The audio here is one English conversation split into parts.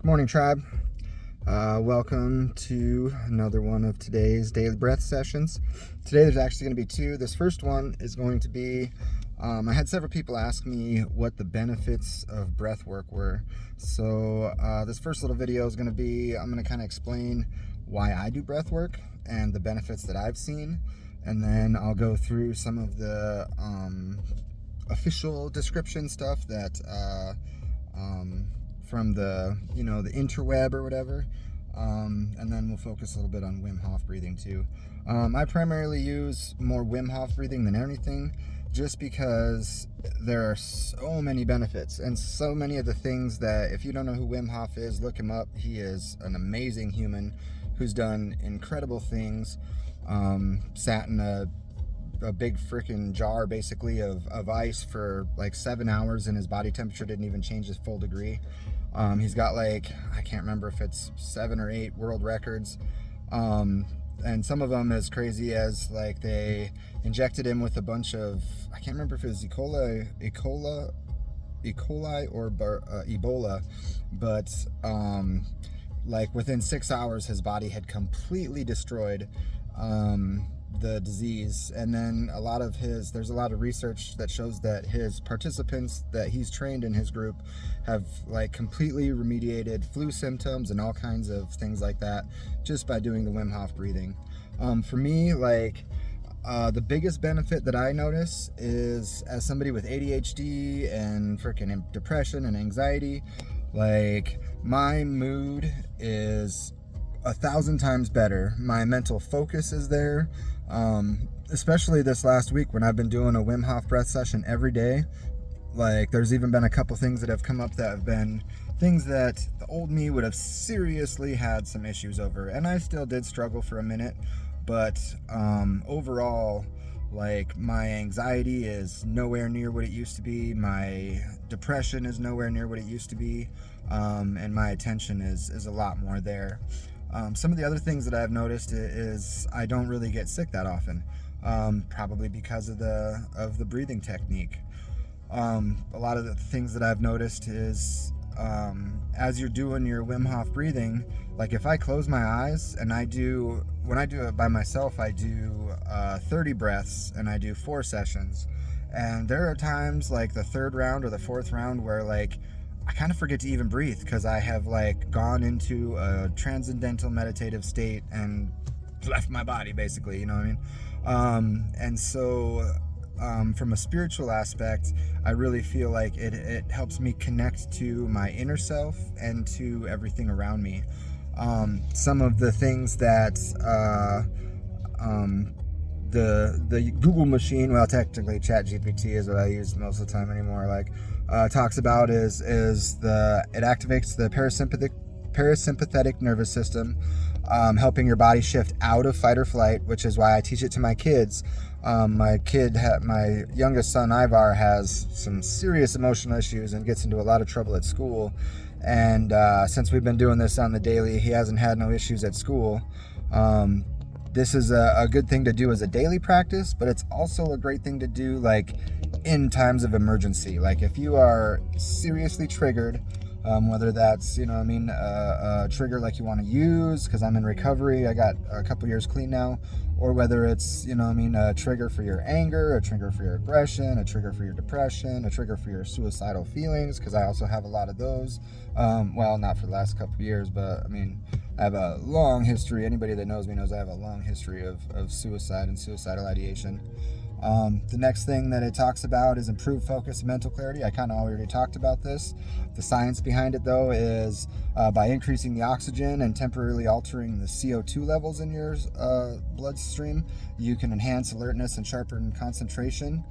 Good morning, tribe. Welcome to another one of today's daily breath sessions. Today there's actually going to be two. This first one is going to be, I had several people ask me what the benefits of breath work were. So this first little video is going to be, I'm going to kind of explain why I do breath work and the benefits that I've seen. And then I'll go through some of the official description stuff that from the the interweb or whatever, and then we'll focus a little bit on Wim Hof breathing too. I primarily use more Wim Hof breathing than anything, just because there are so many benefits and so many of the things that, if you don't know who Wim Hof is, look him up. He is an amazing human who's done incredible things. Sat in a big freaking jar basically of ice for like 7 hours and his body temperature didn't even change his full degree. He's got like, I can't remember if it's 7 or 8 world records, and some of them as crazy as like they injected him with a bunch of, I can't remember if it was E. coli or Ebola, but like within 6 hours his body had completely destroyed the disease. And then there's a lot of research that shows that his participants that he's trained in his group have like completely remediated flu symptoms and all kinds of things like that just by doing the Wim Hof breathing. For me, like the biggest benefit that I notice is, as somebody with ADHD and freaking depression and anxiety, like my mood is 1,000 times better. My mental focus is there. Especially this last week when I've been doing a Wim Hof breath session every day. Like there's even been a couple things that have come up that have been things that the old me would have seriously had some issues over, and I still did struggle for a minute, but overall, like my anxiety is nowhere near what it used to be, my depression is nowhere near what it used to be, and my attention is a lot more there. Some of the other things that I've noticed is I don't really get sick that often, probably because of the breathing technique. A lot of the things that I've noticed is as you're doing your Wim Hof breathing, like if I close my eyes and when I do it by myself, I do 30 breaths and I do 4 sessions. And there are times like the third round or the fourth round where like I kind of forget to even breathe because I have like gone into a transcendental meditative state and left my body basically, you know what I mean? And so from a spiritual aspect, I really feel like it helps me connect to my inner self and to everything around me. Some of the things that the Google machine, well technically ChatGPT is what I use most of the time anymore, like talks about is it activates the parasympathetic nervous system, helping your body shift out of fight or flight, which is why I teach it to my kids. My youngest son Ivar has some serious emotional issues and gets into a lot of trouble at school, and since we've been doing this on the daily, he hasn't had no issues at school. This is a good thing to do as a daily practice, but it's also a great thing to do like in times of emergency. Like if you are seriously triggered, whether that's, a trigger like you want to use, because I'm in recovery, I got a couple years clean now, or whether it's, a trigger for your anger, a trigger for your aggression, a trigger for your depression, a trigger for your suicidal feelings, because I also have a lot of those. Well, not for the last couple of years, but I have a long history. Anybody that knows me knows I have a long history of suicide and suicidal ideation. The next thing that it talks about is improved focus and mental clarity. I kind of already talked about this. The science behind it, though, is by increasing the oxygen and temporarily altering the CO2 levels in your bloodstream, you can enhance alertness and sharpen concentration.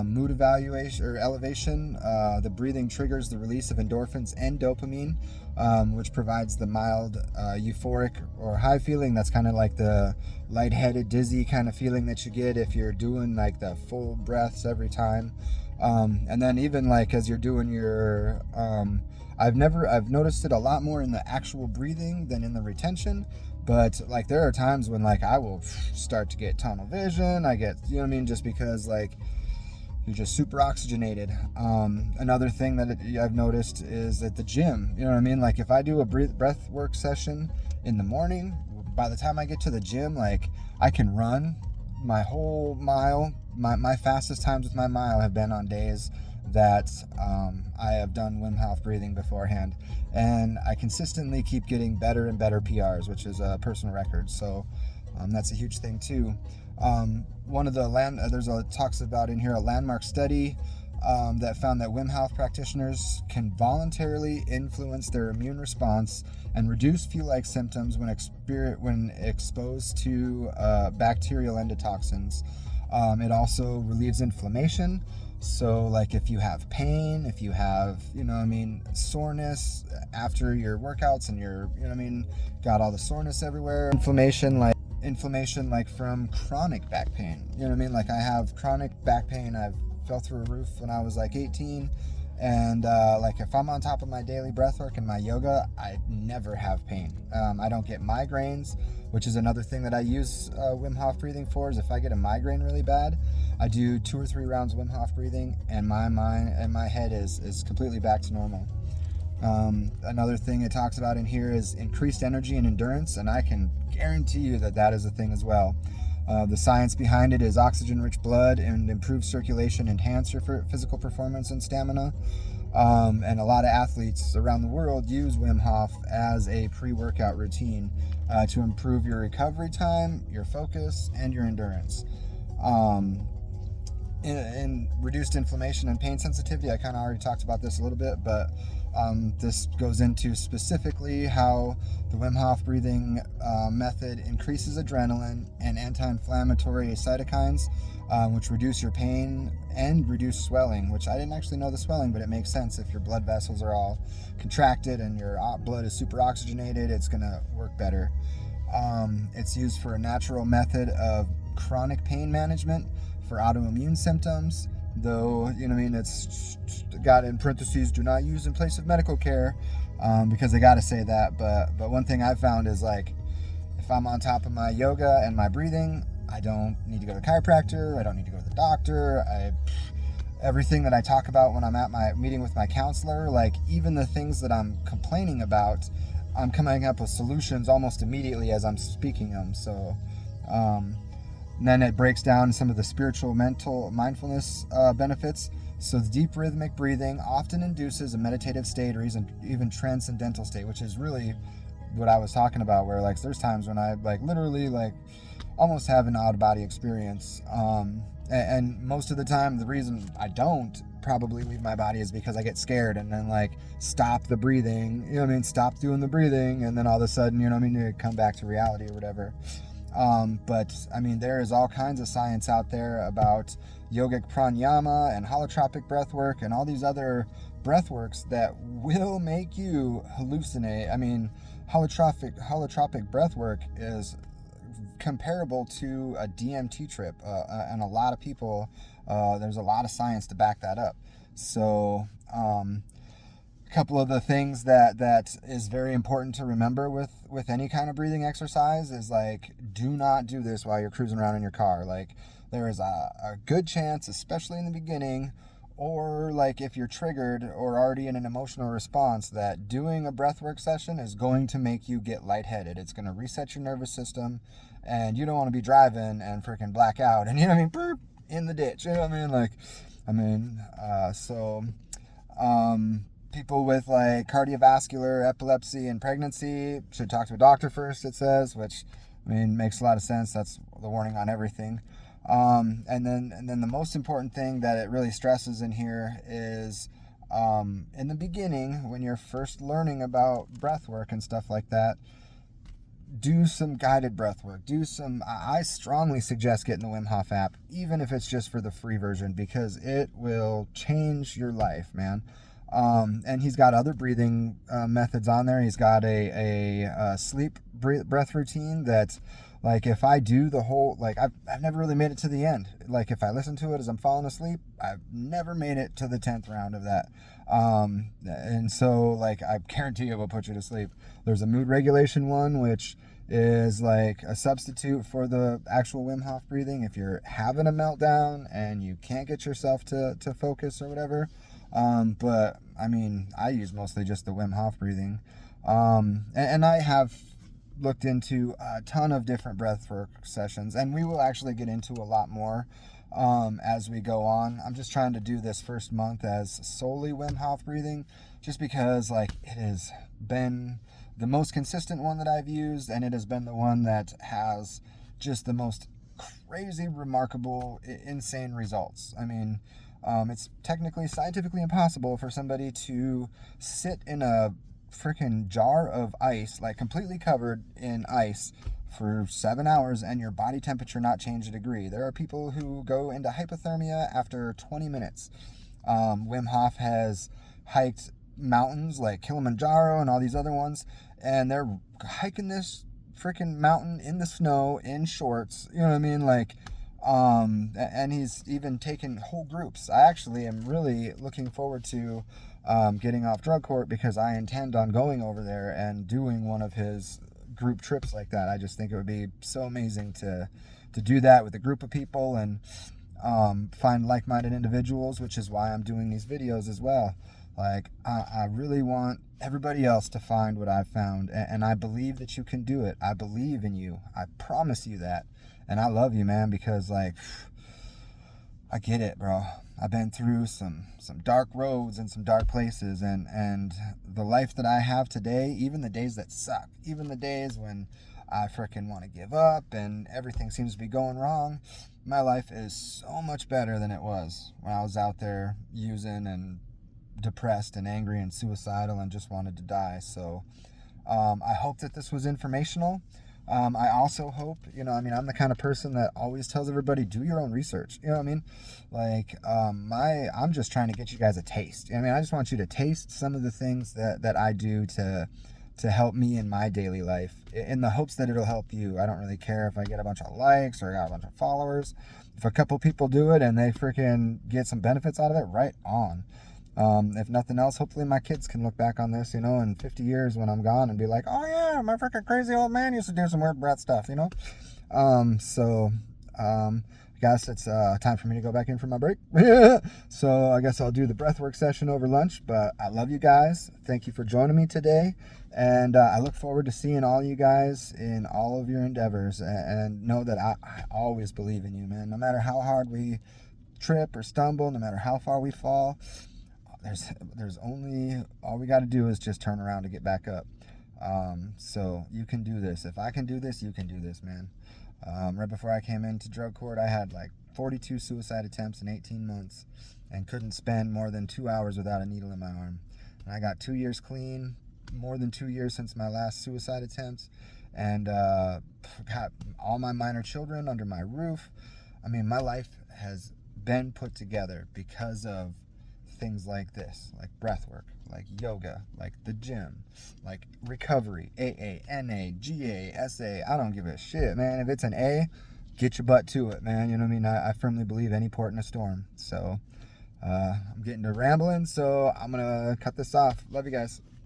Mood evaluation or elevation. The breathing triggers the release of endorphins and dopamine, which provides the mild euphoric or high feeling. That's kind of like the lightheaded, dizzy kind of feeling that you get if you're doing like the full breaths every time. And then even like as you're doing your, I've noticed it a lot more in the actual breathing than in the retention. But like there are times when like I will start to get tunnel vision. I get, just because like you're just super oxygenated. Another thing that I've noticed is at the gym, you know what I mean? Like if I do a breath work session in the morning, by the time I get to the gym, like I can run my whole mile. My fastest times with my mile have been on days that I have done Wim Hof breathing beforehand, and I consistently keep getting better and better PRs, which is a personal record. So that's a huge thing too. One of the talks about in here a landmark study that found that Wim Hof practitioners can voluntarily influence their immune response and reduce flu-like symptoms when exposed to bacterial endotoxins. It also relieves inflammation. So like if you have pain, if you have, soreness after your workouts and you're, got all the soreness everywhere, inflammation like from chronic back pain, like I have chronic back pain. I fell through a roof when I was like 18, and like if I'm on top of my daily breath work and my yoga, I never have pain. I don't get migraines, which is another thing that I use Wim Hof breathing for. Is if I get a migraine really bad, I do 2 or 3 rounds Wim Hof breathing, and my mind and my head is completely back to normal. Another thing it talks about in here is increased energy and endurance, and I can guarantee you that is a thing as well. The science behind it is oxygen-rich blood and improved circulation enhance your physical performance and stamina. And a lot of athletes around the world use Wim Hof as a pre-workout routine to improve your recovery time, your focus, and your endurance. In reduced inflammation and pain sensitivity, I kind of already talked about this a little bit, but this goes into specifically how the Wim Hof breathing method increases adrenaline and anti-inflammatory cytokines, which reduce your pain and reduce swelling, which I didn't actually know the swelling, but it makes sense. If your blood vessels are all contracted and your blood is super oxygenated, it's going to work better. It's used for a natural method of chronic pain management for autoimmune symptoms, though, it's got in parentheses, do not use in place of medical care, because they got to say that. But one thing I've found is, like, if I'm on top of my yoga and my breathing, I don't need to go to a chiropractor. I don't need to go to the doctor. Everything that I talk about when I'm at my meeting with my counselor, like even the things that I'm complaining about, I'm coming up with solutions almost immediately as I'm speaking them. So, and then it breaks down some of the spiritual, mental, mindfulness benefits. So the deep rhythmic breathing often induces a meditative state or even transcendental state, which is really what I was talking about, where like there's times when I like literally like almost have an out body experience. And most of the time, the reason I don't probably leave my body is because I get scared and then like stop the breathing, stop doing the breathing, and then all of a sudden, you come back to reality or whatever. But there is all kinds of science out there about yogic pranayama and holotropic breath work and all these other breath works that will make you hallucinate. Holotropic breath work is comparable to a DMT trip, and a lot of people, there's a lot of science to back that up. So, a couple of the things that is very important to remember with any kind of breathing exercise is like, do not do this while you're cruising around in your car. Like there is a good chance, especially in the beginning, or like if you're triggered or already in an emotional response, that doing a breathwork session is going to make you get lightheaded. It's going to reset your nervous system, and you don't want to be driving and freaking black out and burp in the ditch. People with like cardiovascular, epilepsy, and pregnancy should talk to a doctor first, it says, which makes a lot of sense. That's the warning on everything. And then the most important thing that it really stresses in here is in the beginning, when you're first learning about breath work and stuff like that, do some guided breath work. I strongly suggest getting the Wim Hof app, even if it's just for the free version, because it will change your life, man. And he's got other breathing methods on there. He's got a sleep breath routine that's like, if I do the whole, like I've never really made it to the end. Like if I listen to it as I'm falling asleep, I've never made it to the 10th round of that. And so, like, I guarantee it will put you to sleep. There's a mood regulation one, which is like a substitute for the actual Wim Hof breathing if you're having a meltdown and you can't get yourself to focus or whatever. But I mean, I use mostly just the Wim Hof breathing. And I have looked into a ton of different breathwork sessions, and we will actually get into a lot more as we go on. I'm just trying to do this first month as solely Wim Hof breathing, just because like it has been the most consistent one that I've used, and it has been the one that has just the most crazy, remarkable, insane results. I mean, it's technically scientifically impossible for somebody to sit in a freaking jar of ice, like completely covered in ice, for 7 hours and your body temperature not change a degree. There are people who go into hypothermia after 20 minutes. Wim Hof has hiked mountains like Kilimanjaro and all these other ones, and they're hiking this freaking mountain in the snow in shorts. You know what I mean? Like, and he's even taken whole groups. I actually am really looking forward to getting off drug court, because I intend on going over there and doing one of his group trips like that. I just think it would be so amazing to do that with a group of people and find like-minded individuals, which is why I'm doing these videos as well. Like, I really want everybody else to find what I've found, and I believe that you can do it. I believe in you. I promise you that. And I love you, man, because like, I get it, bro. I've been through some dark roads and some dark places, and the life that I have today, even the days that suck, even the days when I freaking want to give up and everything seems to be going wrong, my life is so much better than it was when I was out there using and depressed and angry and suicidal and just wanted to die. So I hope that this was informational. I also hope, I'm the kind of person that always tells everybody, do your own research. You know what I mean? Like, I'm just trying to get you guys a taste. I just want you to taste some of the things that I do to help me in my daily life, in the hopes that it'll help you. I don't really care if I get a bunch of likes or I got a bunch of followers. If a couple people do it and they freaking get some benefits out of it, right on. If nothing else, hopefully my kids can look back on this, in 50 years when I'm gone and be like, oh yeah, my freaking crazy old man used to do some weird breath stuff, I guess it's time for me to go back in for my break. So I guess I'll do the breathwork session over lunch, but I love you guys. Thank you for joining me today. And I look forward to seeing all you guys in all of your endeavors, and know that I always believe in you, man. No matter how hard we trip or stumble, no matter how far we fall, there's only, all we got to do is just turn around to get back up. So you can do this. If I can do this, you can do this, man. Right before I came into drug court, I had like 42 suicide attempts in 18 months and couldn't spend more than 2 hours without a needle in my arm. And I got 2 years clean, more than 2 years since my last suicide attempt, and got all my minor children under my roof. My life has been put together because of things like this, like breathwork, like yoga, like the gym, like recovery, AA, NA, GA, SA. I don't give a shit, man. If it's an A, get your butt to it, man. You know what I mean? I firmly believe any port in a storm. So I'm getting to rambling, so I'm gonna cut this off. Love you guys.